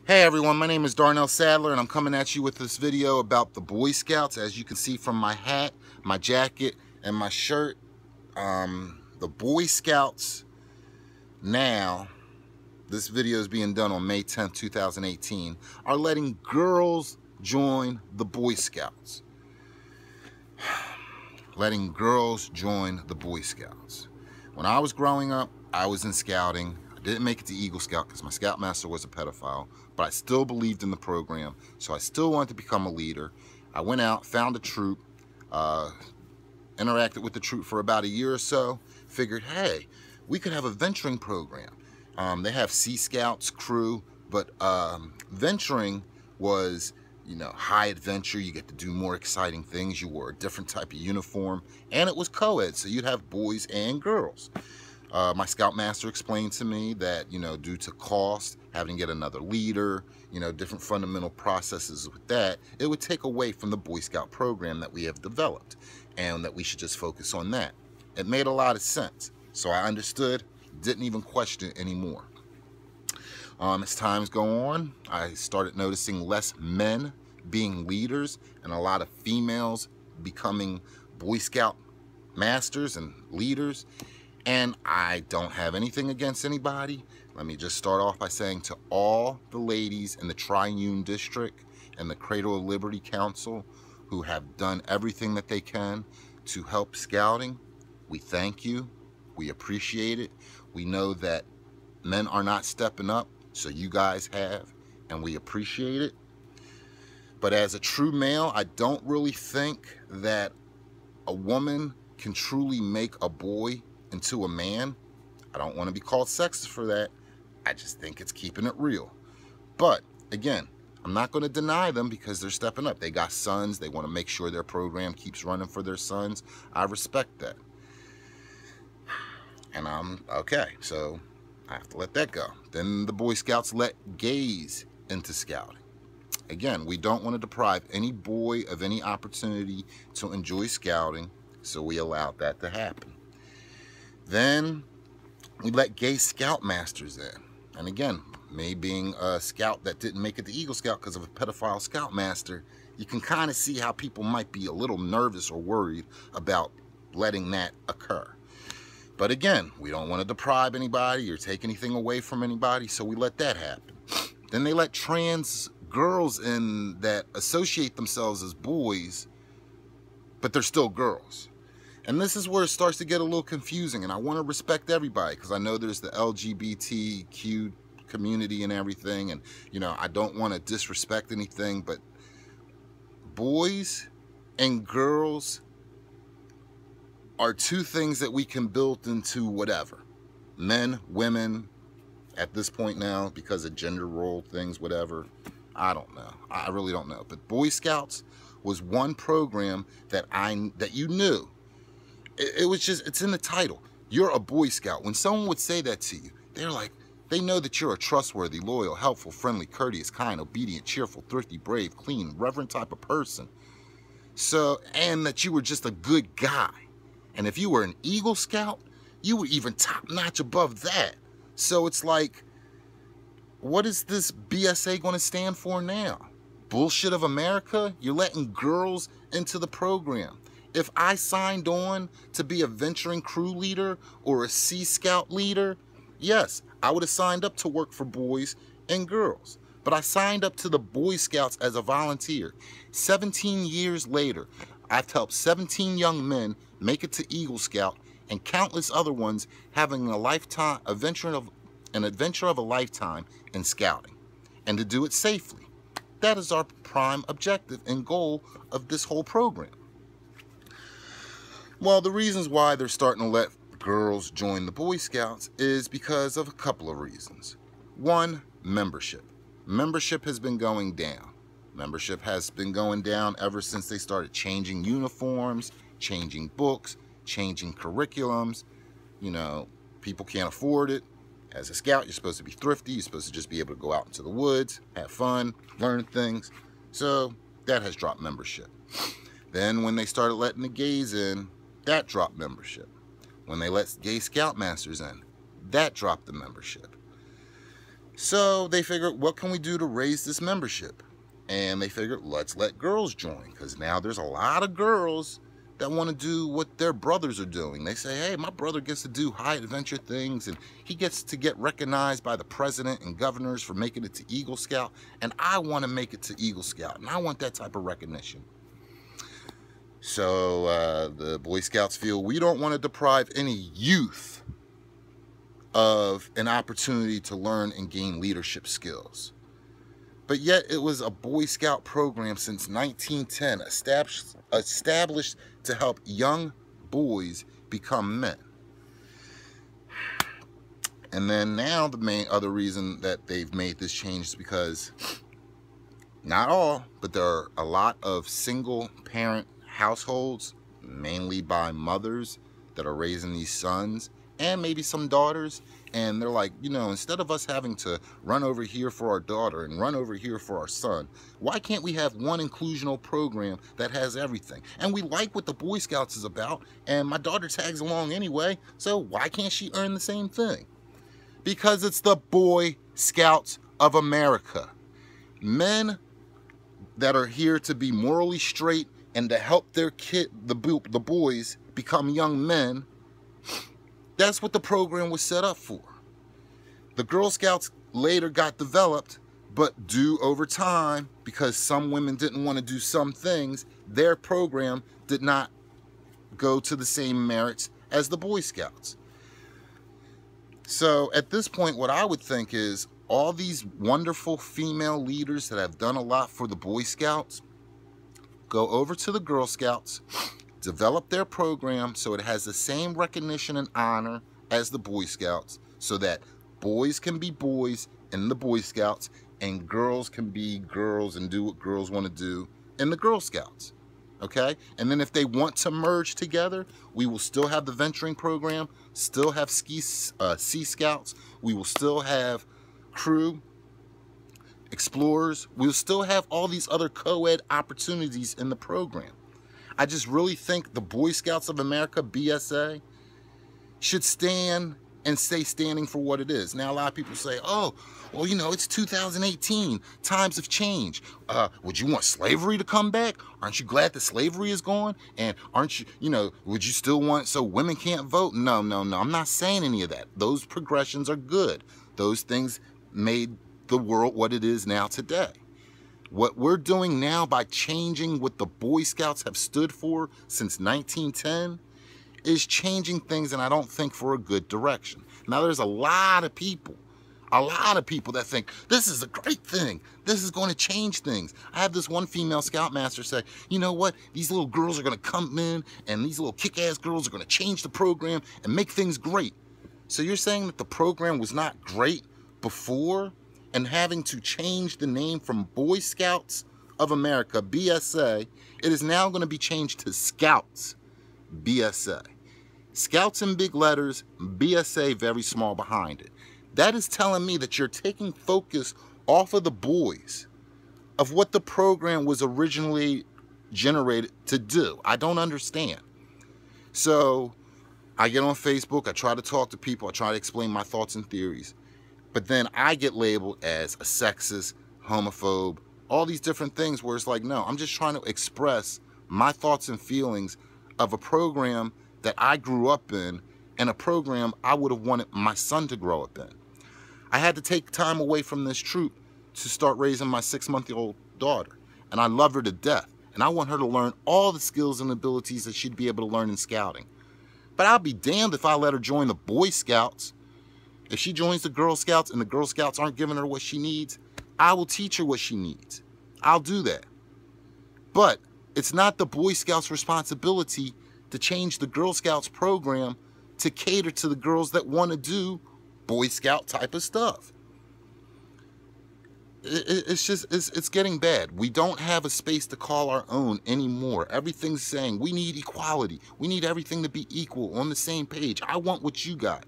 Hey everyone, my name is Darnell Sadler and I'm coming at you with this video about the Boy Scouts. As you can see from my hat, my jacket, and my shirt, the Boy Scouts now, this video is being done on May 10th, 2018, are letting girls join the Boy Scouts. Letting girls join the Boy Scouts. When I was growing up, I was in scouting. I didn't make it to Eagle Scout because my scoutmaster was a pedophile, but I still believed in the program, so I still wanted to become a leader. I went out, found a troop, interacted with the troop for about a year or so, figured, hey, we could have a venturing program. They have Sea Scouts crew, but venturing was, you know, high adventure. You get to do more exciting things. You wore a different type of uniform, and it was co-ed, so you'd have boys and girls. My scoutmaster explained to me that, you know, due to cost, having to get another leader, you know, different fundamental processes with that, it would take away from the Boy Scout program that we have developed, and that we should just focus on that. It made a lot of sense, so I understood, didn't even question it anymore. As times go on, I started noticing less men being leaders and a lot of females becoming Boy Scout masters and leaders. And I don't have anything against anybody. Let me just start off by saying to all the ladies in the Triune District and the Cradle of Liberty Council who have done everything that they can to help scouting, we thank you. We appreciate it. We know that men are not stepping up, so you guys have, and we appreciate it. But as a true male, I don't really think that a woman can truly make a boy into a man. I don't want to be called sexist for that. I just think it's keeping it real. But again, I'm not going to deny them because they're stepping up. They got sons. They want to make sure their program keeps running for their sons. I respect that. And I'm okay, so I have to let that go. Then the Boy Scouts let gays into scouting. Again, we don't want to deprive any boy of any opportunity to enjoy scouting, so we allowed that to happen. Then we let gay scoutmasters in. And again, me being a scout that didn't make it to Eagle Scout because of a pedophile scoutmaster, you can kind of see how people might be a little nervous or worried about letting that occur. But again, we don't want to deprive anybody or take anything away from anybody, so we let that happen. Then they let trans girls in that associate themselves as boys, but they're still girls. And this is where it starts to get a little confusing, and I want to respect everybody because I know there's the LGBTQ community and everything, and, you know, I don't want to disrespect anything, but boys and girls are two things that we can build into whatever. Men, women, at this point now, because of gender role things, whatever. I don't know. I really don't know. But Boy Scouts was one program that you knew. It was just, it's in the title. You're a Boy Scout. When someone would say that to you, they're like, they know that you're a trustworthy, loyal, helpful, friendly, courteous, kind, obedient, cheerful, thrifty, brave, clean, reverent type of person. So, and that you were just a good guy. And if you were an Eagle Scout, you were even top notch above that. So it's like, what is this BSA going to stand for now? Bullshit of America? You're letting girls into the program. If I signed on to be a venturing crew leader or a Sea Scout leader, yes, I would have signed up to work for boys and girls. But I signed up to the Boy Scouts as a volunteer. 17 years later, I've helped 17 young men make it to Eagle Scout and countless other ones having an adventure of a lifetime in scouting, and to do it safely. That is our prime objective and goal of this whole program. Well, the reasons why they're starting to let girls join the Boy Scouts is because of a couple of reasons. One, membership. Membership has been going down. Membership has been going down ever since they started changing uniforms, changing books, changing curriculums. You know, people can't afford it. As a scout, you're supposed to be thrifty. You're supposed to just be able to go out into the woods, have fun, learn things. So that has dropped membership. Then when they started letting the gays in, that dropped membership. When they let gay scoutmasters in, that dropped the membership. So they figured, what can we do to raise this membership? And they figured, let's let girls join, because now there's a lot of girls that want to do what their brothers are doing. They say, hey, my brother gets to do high adventure things, and he gets to get recognized by the president and governors for making it to Eagle Scout, and I want to make it to Eagle Scout, and I want that type of recognition. So the Boy Scouts feel we don't want to deprive any youth of an opportunity to learn and gain leadership skills. But yet it was a Boy Scout program since 1910, established to help young boys become men. And then now the main other reason that they've made this change is because, not all, but there are a lot of single parent households, mainly by mothers, that are raising these sons and maybe some daughters, and they're like, you know, instead of us having to run over here for our daughter and run over here for our son, why can't we have one inclusional program that has everything? And we like what the Boy Scouts is about, and my daughter tags along anyway, so why can't she earn the same thing? Because it's the Boy Scouts of America. Men that are here to be morally straight and to help their the boys become young men. That's what the program was set up for. The Girl Scouts later got developed, but due over time, because some women didn't want to do some things, their program did not go to the same merits as the Boy Scouts. So at this point, what I would think is all these wonderful female leaders that have done a lot for the Boy Scouts, go over to the Girl Scouts, develop their program so it has the same recognition and honor as the Boy Scouts, so that boys can be boys in the Boy Scouts and girls can be girls and do what girls want to do in the Girl Scouts. Okay? And then if they want to merge together, we will still have the venturing program, still have Sea Scouts, we will still have crew, explorers, we'll still have all these other co-ed opportunities in the program. I just really think the Boy Scouts of America, BSA, should stand and stay standing for what it is. Now, a lot of people say, oh, well, you know, it's 2018. Times have changed. Would you want slavery to come back? Aren't you glad that slavery is gone? And aren't you, you know, would you still want so women can't vote? No, no, no. I'm not saying any of that. Those progressions are good. Those things made the world what it is now today. What we're doing now by changing what the Boy Scouts have stood for since 1910 is changing things, and I don't think for a good direction. Now, there's a lot of people that think this is a great thing. This is going to change things. I have this one female scoutmaster say, you know what? These little girls are going to come in, and these little kick-ass girls are going to change the program and make things great. So you're saying that the program was not great before, and having to change the name from Boy Scouts of America, BSA, it is now going to be changed to Scouts, BSA. Scouts in big letters, BSA very small behind it. That is telling me that you're taking focus off of the boys, of what the program was originally generated to do. I don't understand. So I get on Facebook, I try to talk to people, I try to explain my thoughts and theories. But then I get labeled as a sexist, homophobe, all these different things where it's like, no, I'm just trying to express my thoughts and feelings of a program that I grew up in and a program I would have wanted my son to grow up in. I had to take time away from this troop to start raising my 6-month-old daughter. And I love her to death. And I want her to learn all the skills and abilities that she'd be able to learn in scouting. But I'll be damned if I let her join the Boy Scouts. If she joins the Girl Scouts and the Girl Scouts aren't giving her what she needs, I will teach her what she needs. I'll do that. But it's not the Boy Scouts' responsibility to change the Girl Scouts program to cater to the girls that want to do Boy Scout type of stuff. It's getting bad. We don't have a space to call our own anymore. Everything's saying we need equality. We need everything to be equal, on the same page. I want what you got.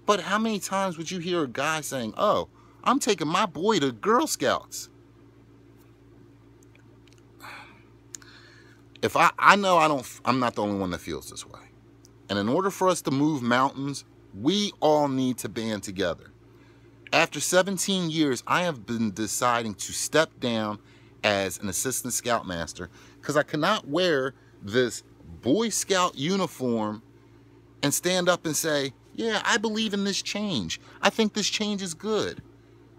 But how many times would you hear a guy saying, oh, I'm taking my boy to Girl Scouts? If I know I'm not the only one that feels this way. And in order for us to move mountains, we all need to band together. After 17 years, I have been deciding to step down as an assistant scoutmaster because I cannot wear this Boy Scout uniform and stand up and say, yeah, I believe in this change. I think this change is good,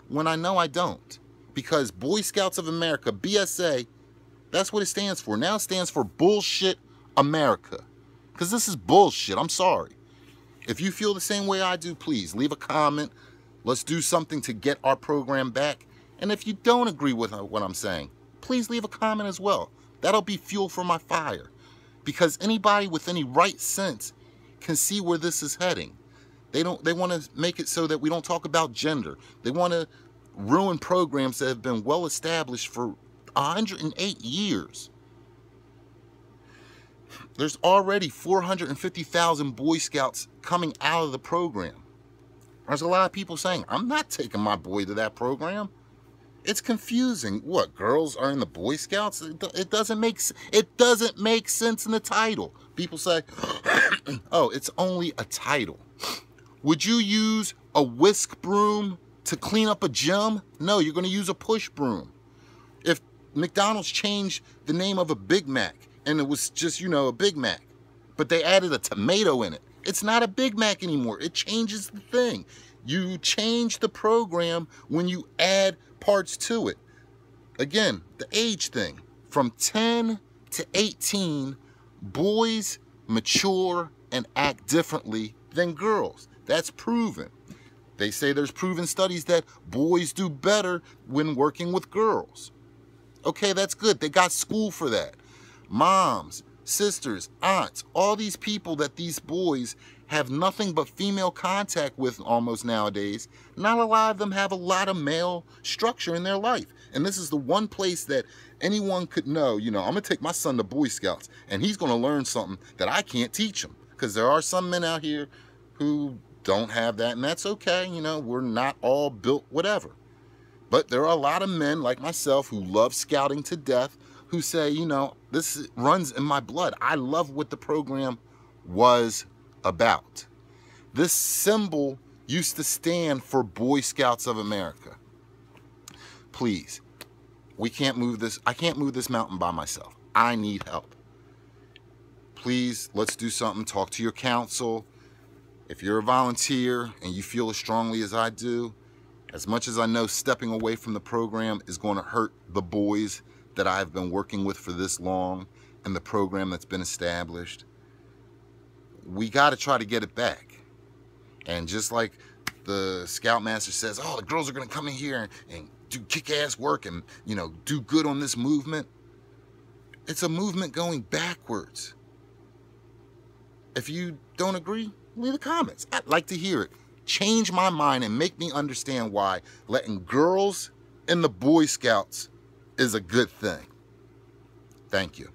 when I know I don't. Because Boy Scouts of America, BSA, that's what it stands for. Now it stands for Bullshit America. Because this is bullshit. I'm sorry. If you feel the same way I do, please leave a comment. Let's do something to get our program back. And if you don't agree with what I'm saying, please leave a comment as well. That'll be fuel for my fire. Because anybody with any right sense can see where this is heading. They want to make it so that we don't talk about gender. They want to ruin programs that have been well established for 108 years. There's already 450,000 Boy Scouts coming out of the program. There's a lot of people saying, I'm not taking my boy to that program. It's confusing. What, girls are in the Boy Scouts? It doesn't make sense in the title. People say, oh, it's only a title. Would you use a whisk broom to clean up a gym? No, you're going to use a push broom. If McDonald's changed the name of a Big Mac and it was just, a Big Mac, but they added a tomato in it, it's not a Big Mac anymore. It changes the thing. You change the program when you add parts to it. Again, the age thing. From 10 to 18, boys mature and act differently than girls. That's proven. They say there's proven studies that boys do better when working with girls. Okay, that's good. They got school for that. Moms, sisters, aunts, all these people that these boys have nothing but female contact with almost nowadays, not a lot of them have a lot of male structure in their life. And this is the one place that anyone could know, I'm going to take my son to Boy Scouts and he's going to learn something that I can't teach him. Because there are some men out here who don't have that, and that's okay. We're not all built whatever. But there are a lot of men like myself who love scouting to death, who say, this runs in my blood. I love what the program was about. This symbol used to stand for Boy Scouts of America. Please, we can't move this. I can't move this mountain by myself. I need help. Please, let's do something. Talk to your council. If you're a volunteer and you feel as strongly as I do, as much as I know stepping away from the program is going to hurt the boys that I've been working with for this long and the program that's been established, we got to try to get it back. And just like the Scoutmaster says, oh, the girls are going to come in here and do kick-ass work and, do good on this movement. It's a movement going backwards. If you don't agree, leave the comments. I'd like to hear it. Change my mind and make me understand why letting girls in the Boy Scouts is a good thing. Thank you.